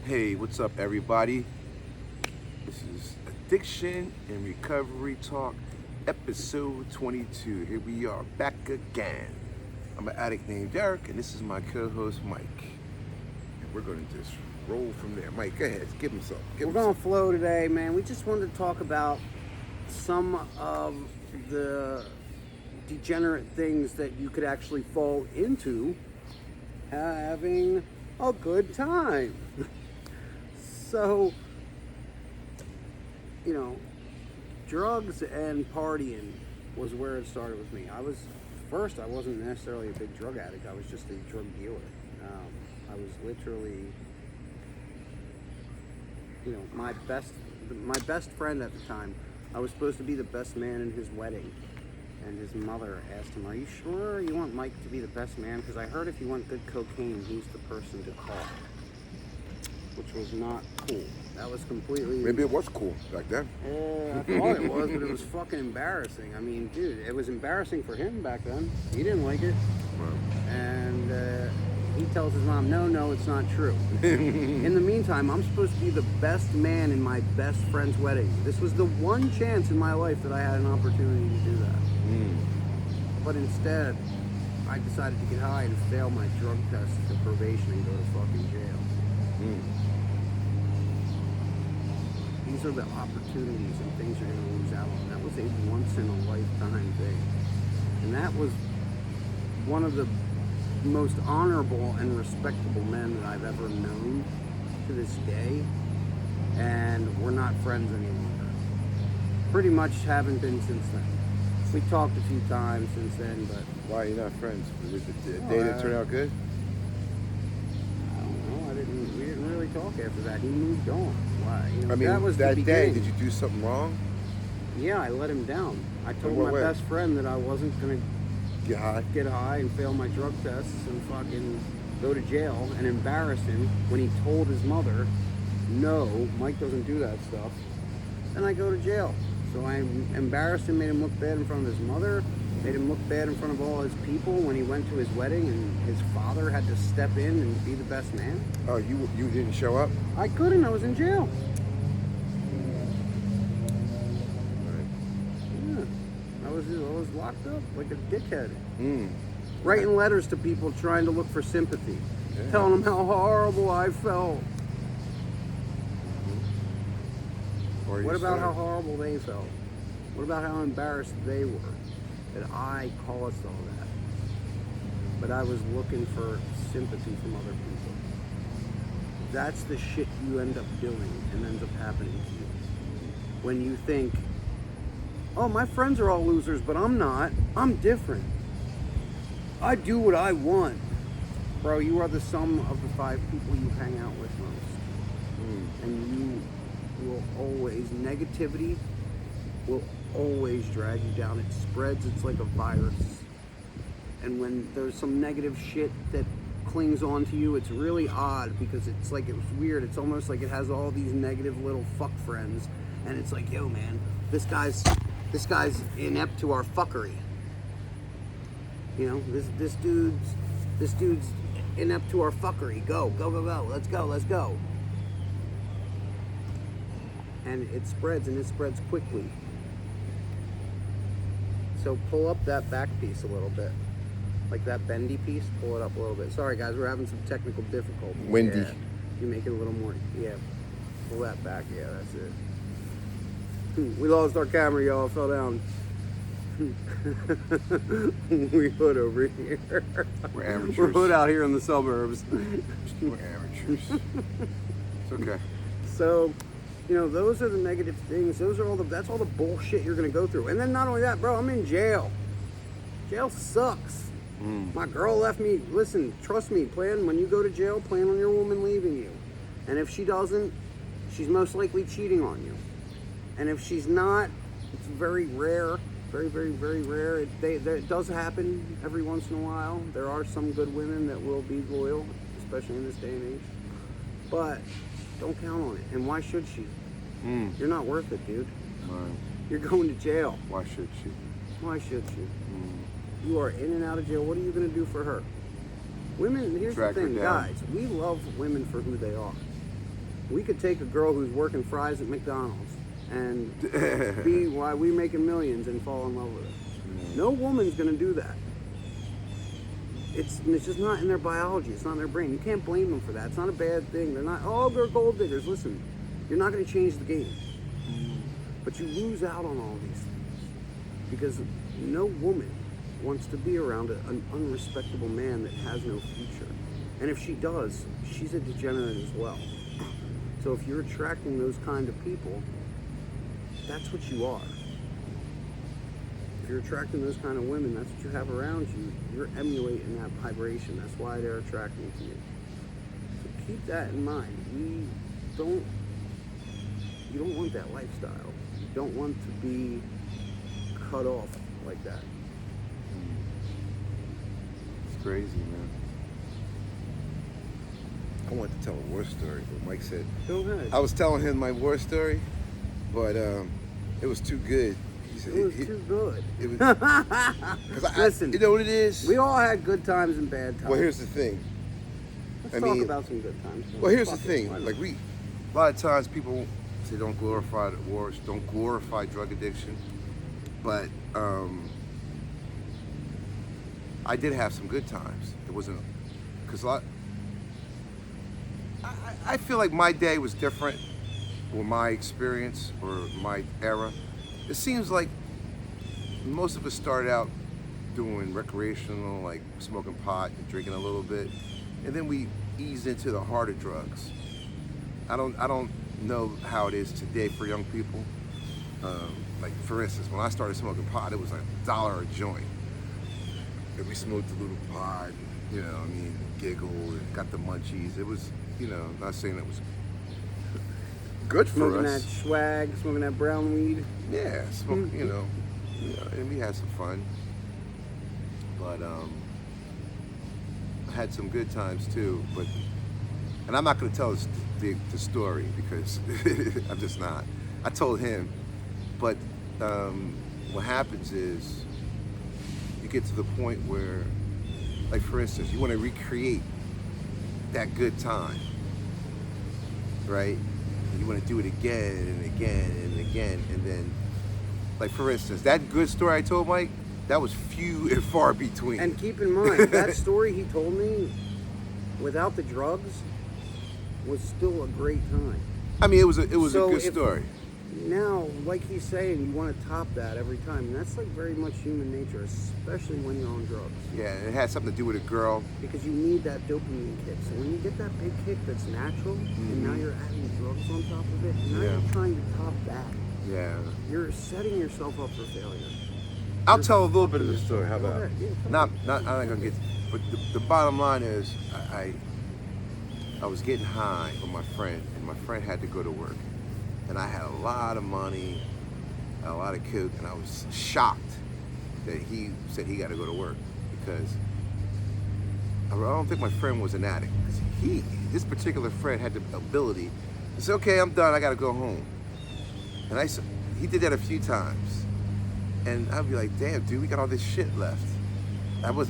Hey, what's up, everybody? This is Addiction and Recovery Talk, episode 22. Here we are, back again. I'm an addict named Derek, and this is my co-host, Mike. And we're going to just roll from there. Mike, go ahead, give him some. We're going to flow today, man. We just wanted to talk about some of the degenerate things that you could actually fall into having a good time. So, drugs and partying was where it started with me. I wasn't necessarily a big drug addict. I was just a drug dealer. I was literally, my best friend at the time. I was supposed to be the best man in his wedding. And his mother asked him, "Are you sure you want Mike to be the best man? Because I heard if you want good cocaine, he's the person to call." Which was not cool. That was completely... Maybe it was cool back then. I thought it was, but it was fucking embarrassing. I mean, dude, it was embarrassing for him back then. He didn't like it. Right. And he tells his mom, no, it's not true. In the meantime, I'm supposed to be the best man in my best friend's wedding. This was the one chance in my life that I had an opportunity to do that. But instead, I decided to get high and fail my drug test for probation and go to fucking jail. These are the opportunities and things you're going to lose out on. That was a once-in-a-lifetime thing. And that was one of the most honorable and respectable men that I've ever known to this day. And we're not friends anymore. Pretty much haven't been since then. We talked a few times since then, but... Why are you not friends? Did the day that turn out good? I don't know. We didn't really talk after that. He moved on. Why? I mean, that was that the day, beginning. did you do something wrong? Yeah, I let him down. I told what my way? best friend that I wasn't going to Get high? and fail my drug tests and fucking go to jail and embarrass him when he told his mother, "No, Mike doesn't do that stuff." Then I go to jail. So I embarrassed him, made him look bad in front of his mother, made him look bad in front of all his people when he went to his wedding and his father had to step in and be the best man. Oh, you didn't show up? I couldn't, I was in jail. Yeah, I was locked up like a dickhead. Writing letters to people trying to look for sympathy. Yeah. Telling them how horrible I felt. What about how horrible they felt? What about how embarrassed they were that I caused all that? But I was looking for sympathy from other people. That's the shit you end up doing and ends up happening to you. When you think, "Oh, my friends are all losers, but I'm not. I'm different. I do what I want." Bro, you are the sum of the 5 people you hang out with most. And you will always, negativity will always drag you down. It spreads, it's like a virus. And when there's some negative shit that clings on to you, it's really odd because it's weird. It's almost like it has all these negative little fuck friends. And it's like, yo man, this guy's inept to our fuckery. This dude's inept to our fuckery. Go, let's go. And it spreads, and it spreads quickly. So pull up that back piece a little bit. Like that bendy piece, pull it up a little bit. Sorry guys, we're having some technical difficulties. Windy. Yeah. You make it a little more, pull that back, that's it. We lost our camera, y'all, fell down. We hood over here. We're amateurs. We're hood out here in the suburbs. We're amateurs. It's okay. So, those are the negative things. That's all the bullshit you're gonna go through. And then not only that, bro, I'm in jail. Jail sucks. My girl left me. Listen, trust me, when you go to jail, plan on your woman leaving you. And if she doesn't, she's most likely cheating on you. And if she's not, it's very rare. Very, very, very rare. It does happen every once in a while. There are some good women that will be loyal, especially in this day and age. But don't count on it. And why should she? You're not worth it, dude. Right. You're going to jail. Why should she? Why should she? You are in and out of jail. What are you going to do for her? Women, here's Track the her thing, down. guys. We love women for who they are. We could take a girl who's working fries at McDonald's and be why we making millions and fall in love with her. No woman's gonna do that. It's just not in their biology. It's not in their brain. You can't blame them for that. It's not a bad thing. They're not. Oh, they're gold diggers. Listen, you're not gonna change the game, but you lose out on all these things because no woman wants to be around an unrespectable man that has no future. And if she does, she's a degenerate as well. So if you're attracting those kind of people, that's what you are. If you're attracting those kind of women, that's what you have around you. You're emulating that vibration. That's why they're attracting to you. So keep that in mind. You don't want that lifestyle. You don't want to be cut off like that. It's crazy, man. I wanted to tell a war story, but Mike said, Go ahead. I was telling him my war story, but it was too good. He said, It was too good. It was, 'cause Listen, you know what it is? we all had good times and bad times. Well, here's the thing. Let's talk about some good times. Well, here's the Fuck it, thing. why not? Like a lot of times people say don't glorify the wars, don't glorify drug addiction, but I did have some good times. It wasn't because I feel like my day was different, or my experience, or my era. It seems like most of us started out doing recreational, like smoking pot and drinking a little bit, and then we eased into the harder drugs. I don't know how it is today for young people. Like for instance, when I started smoking pot, it was like $1 a joint. And we smoked a little pot, you know, I mean, giggled and got the munchies. It was, you know, not saying it was good for Smoking us. that swag, smoking that brown weed. Yeah, smoke, you know, and we had some fun. But I had some good times too. But, and I'm not going to tell the story because I'm just not. I told him, but what happens is you get to the point where, like for instance, you want to recreate that good time, right? You want to do it again and again and again, and then, like for instance, that good story I told Mike, that was few and far between. And keep in mind, that story he told me, without the drugs, was still a great time. I mean, it was a So good if- story. Now, like he's saying, you want to top that every time. And that's like very much human nature, especially when you're on drugs. Yeah, it had something to do with a girl. Because you need that dopamine kick. So when you get that big kick that's natural, and now you're adding drugs on top of it, now Yeah. you're trying to top that. Yeah. You're setting yourself up for failure. I'll tell a little bit of the story. How Go about? ahead, yeah, come Not. I'm not gonna get. But the bottom line is, I was getting high with my friend, and my friend had to go to work, and I had a lot of money, a lot of coke, and I was shocked that he said he got to go to work because I don't think my friend was an addict. 'Cause this particular friend had the ability to say, "Okay, I'm done. I got to go home," and he did that a few times. And I'd be like, damn, dude, we got all this shit left. I was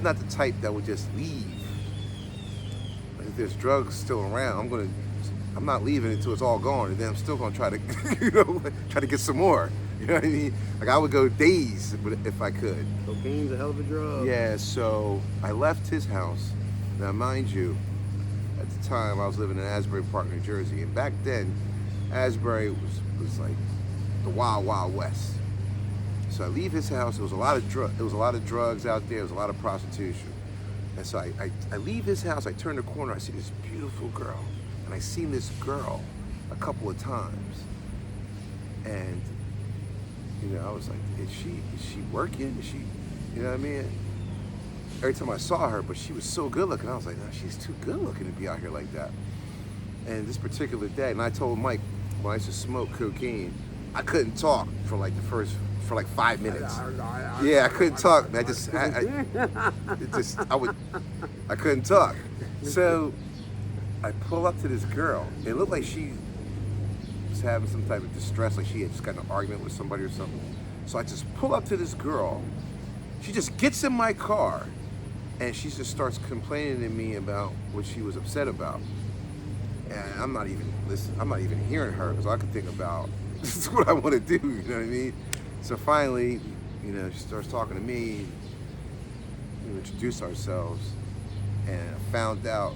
not the type that would just leave. Like, if there's drugs still around, I'm not leaving until it's all gone, and then I'm still gonna try to, try to get some more. You know what I mean? Like I would go days if I could. Cocaine's a hell of a drug. Yeah, so I left his house. Now, mind you, at the time I was living in Asbury Park, New Jersey, and back then, Asbury was like the Wild Wild West. So I leave his house. There was a lot of drugs out there. There was a lot of prostitution. And so I leave his house. I turn the corner. I see this beautiful girl, and I seen this girl a couple of times. And I was like, is she working? Is she, you know what I mean? Every time I saw her, but she was so good looking. I was like, no, she's too good looking to be out here like that. And this particular day, and I told Mike when I used to smoke cocaine, I couldn't talk for like 5 minutes. Yeah, I couldn't talk. I couldn't talk. So I pull up to this girl. It looked like she was having some type of distress, like she had just got in an argument with somebody or something. So I just pull up to this girl. She just gets in my car, and she just starts complaining to me about what she was upset about. And I'm not even listening. I'm not even hearing her because I can think about this is what I want to do. You know what I mean? So finally, you know, she starts talking to me. We introduced ourselves, and I found out.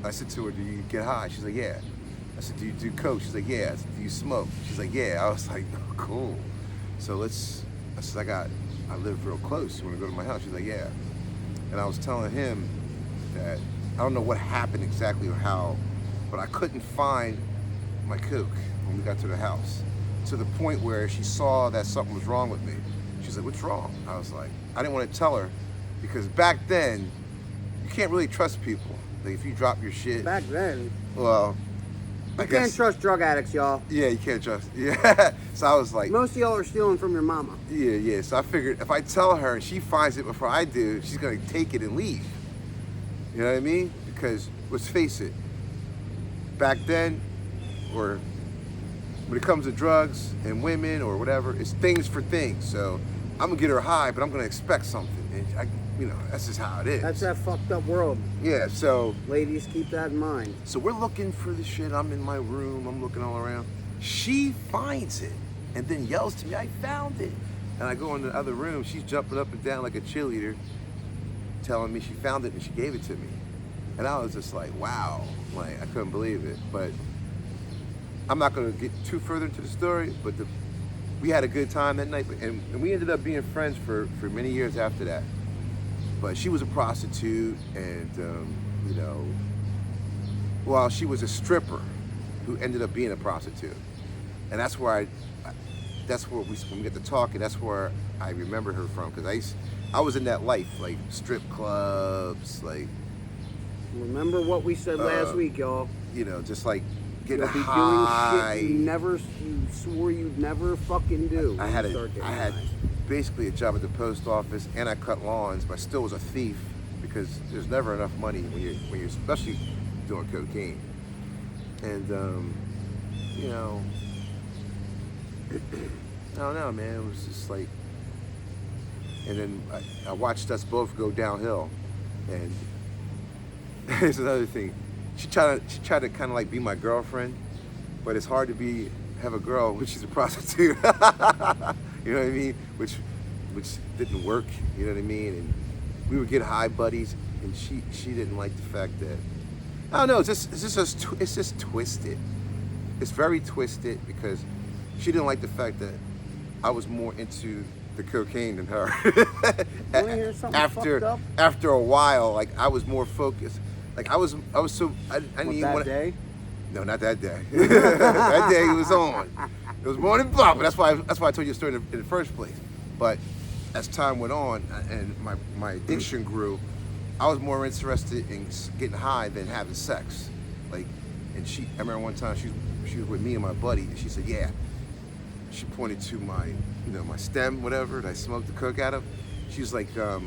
I said to her, "Do you get high?" She's like, "Yeah." I said, "Do you do coke?" She's like, "Yeah." I said, "Do you smoke?" She's like, "Yeah." I was like, "Oh, cool." So I said, I live real close. You want to go to my house? She's like, "Yeah." And I was telling him that I don't know what happened exactly or how, but I couldn't find my coke when we got to the house. To the point where she saw that something was wrong with me. She's like, "What's wrong?" I was like, I didn't want to tell her because back then, you can't really trust people. Like if you drop your shit. Back then, Well, you can't trust drug addicts, y'all. Yeah, you can't trust. Yeah. So I was like, Most of y'all are stealing from your mama. yeah. So I figured if I tell her and she finds it before I do, she's gonna take it and leave. You know what I mean? Because let's face it, back then, or when it comes to drugs and women or whatever, it's things for things. So I'm gonna get her high, but I'm gonna expect something, and that's just how it is. That's that fucked up world. Yeah. So Ladies, keep that in mind. So we're looking for the shit. I'm in my room. I'm looking all around. She finds it and then yells to me, "I found it." And I go in the other room. She's jumping up and down like a cheerleader, telling me she found it and she gave it to me. And I was just like, wow. Like, I couldn't believe it. But I'm not going to get too further into the story, but we had a good time that night. And we ended up being friends for many years after that. But she was a prostitute and, well, she was a stripper who ended up being a prostitute. And that's where when we get to talking, that's where I remember her from. Because I was in that life, like strip clubs, like. Remember what we said last week, y'all. You know, just like getting You'll be high. doing shit you swore you'd never fucking do. I had basically a job at the post office, and I cut lawns, but I still was a thief because there's never enough money when you're especially doing cocaine. And you know, I don't know, man. It was just like, and then I watched us both go downhill. And here's another thing. She tried to kind of like be my girlfriend, but it's hard to have a girl when she's a prostitute. You know what I mean? Which didn't work. You know what I mean? And we would get high buddies, and she didn't like the fact that, I don't know. It's just twisted. It's very twisted because she didn't like the fact that I was more into the cocaine than her. After a while, like I was more focused. Like I was so I didn't even want to. Day? No, not that day. That day it was on. It was more than pop. That's why I told you the story in the first place. But as time went on and my addiction grew, I was more interested in getting high than having sex. Like, and I remember one time she was with me and my buddy, and she said, "Yeah." She pointed to my stem, whatever, that I smoked the coke out of. She was like, "Yeah,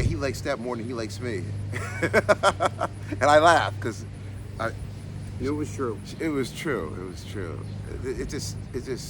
he likes that more than he likes me." And I laughed because it was true. It was true. It was true. It just